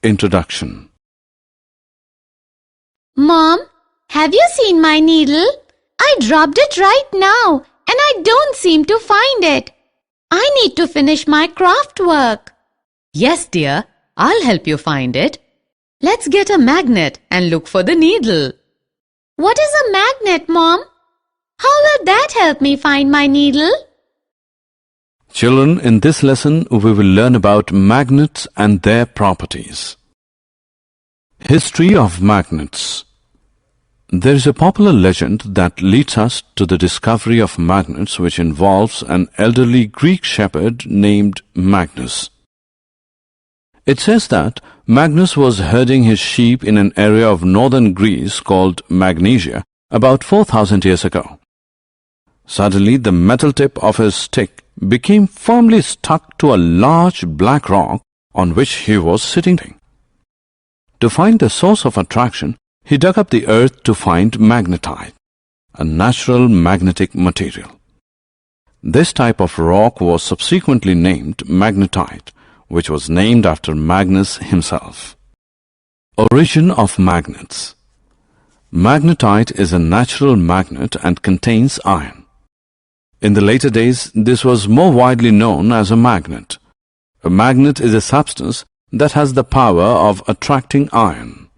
Introduction. Mom, have you seen my needle? I dropped it right now and I don't seem to find it. I need to finish my craft work. Yes, dear, I'll help you find it. Let's get a magnet and look for the needle. What is a magnet, Mom? How will that help me find my needle? Children, in this lesson we will learn about magnets and their properties. History of magnets. There is a popular legend that leads us to the discovery of magnets, which involves an elderly Greek shepherd named Magnus. It says that Magnus was herding his sheep in an area of northern Greece called Magnesia about 4,000 years ago. Suddenly, the metal tip of his stick became firmly stuck to a large black rock on which he was sitting. To find the source of attraction, he dug up the earth to find magnetite, a natural magnetic material. This type of rock was subsequently named magnetite, which was named after Magnus himself. Origin of magnets. Magnetite is a natural magnet and contains iron. In the later days, this was more widely known as a magnet. A magnet is a substance that has the power of attracting iron.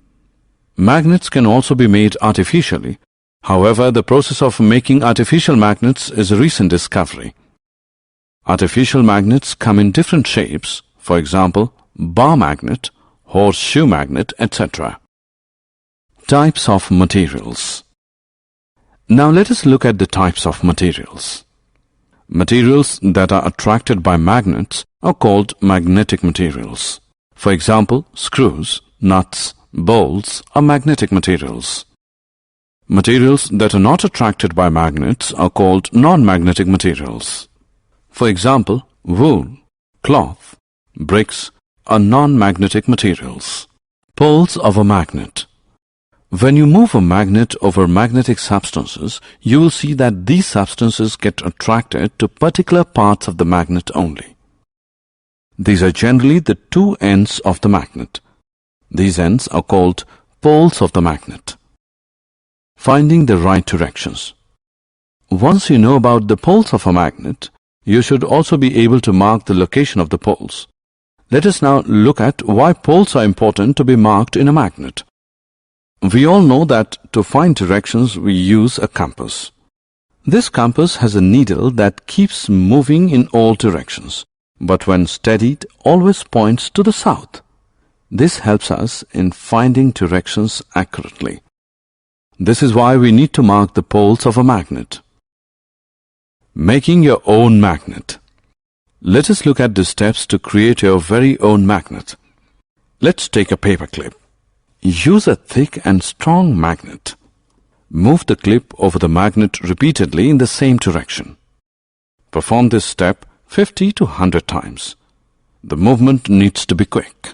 Magnets can also be made artificially. However, the process of making artificial magnets is a recent discovery. Artificial magnets come in different shapes, for example, bar magnet, horseshoe magnet, etc. Types of materials. Now let us look at the types of materials. Materials that are attracted by magnets are called magnetic materials. For example, screws, nuts, bolts are magnetic materials. Materials that are not attracted by magnets are called non-magnetic materials. For example, wool, cloth, bricks are non-magnetic materials. Poles of a magnet. When you move a magnet over magnetic substances, you will see that these substances get attracted to particular parts of the magnet only. These are generally the two ends of the magnet. These ends are called poles of the magnet. Finding the right directions. Once you know about the poles of a magnet, you should also be able to mark the location of the poles. Let us now look at why poles are important to be marked in a magnet. We all know that to find directions we use a compass. This compass has a needle that keeps moving in all directions, but when steadied always points to the south. This helps us in finding directions accurately. This is why we need to mark the poles of a magnet. Making your own magnet. Let us look at the steps to create your very own magnet. Let's take a paper clip. Use a thick and strong magnet. Move the clip over the magnet repeatedly in the same direction. Perform this step 50 to 100 times. The movement needs to be quick.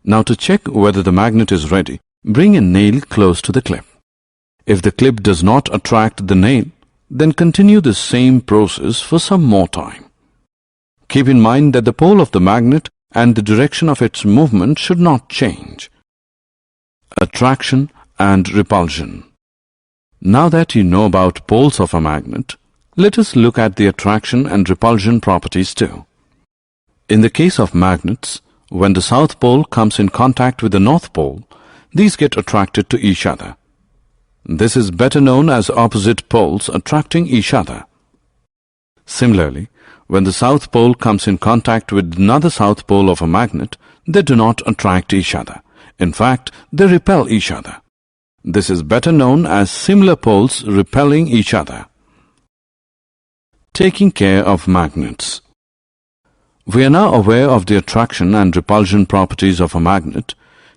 Now to check whether the magnet is ready, bring a nail close to the clip. If the clip does not attract the nail, then continue the same process for some more time. Keep in mind that the pole of the magnet and the direction of its movement should not change. Attraction and repulsion. Now that you know about poles of a magnet, let us look at the attraction and repulsion properties too. In the case of magnets, when the south pole comes in contact with the north pole, these get attracted to each other. This is better known as opposite poles attracting each other. Similarly, when the south pole comes in contact with another south pole of a magnet, they do not attract each other. In fact, they repel each other. This is better known as similar poles repelling each other. Taking care of magnets. We are now aware of the attraction and repulsion properties of a magnet.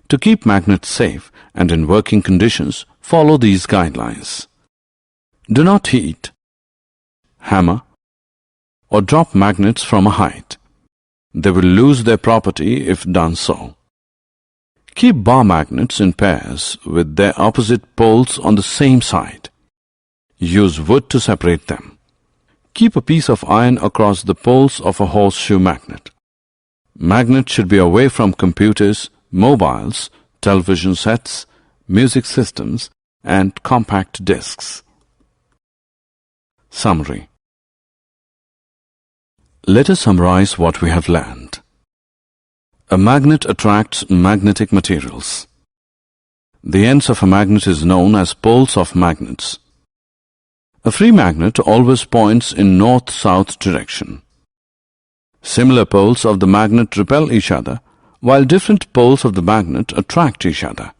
To keep magnets safe and in working conditions, follow these guidelines. Do not heat, hammer, or drop magnets from a height. They will lose their property if done so. Keep bar magnets in pairs with their opposite poles on the same side. Use wood to separate them. Keep a piece of iron across the poles of a horseshoe magnet. Magnets should be away from computers, mobiles, television sets, music systems, and compact discs. Summary. Let us summarize what we have learned. A magnet attracts magnetic materials. The ends of a magnet is known as poles of magnets. A free magnet always points in north-south direction. Similar poles of the magnet repel each other, while different poles of the magnet attract each other.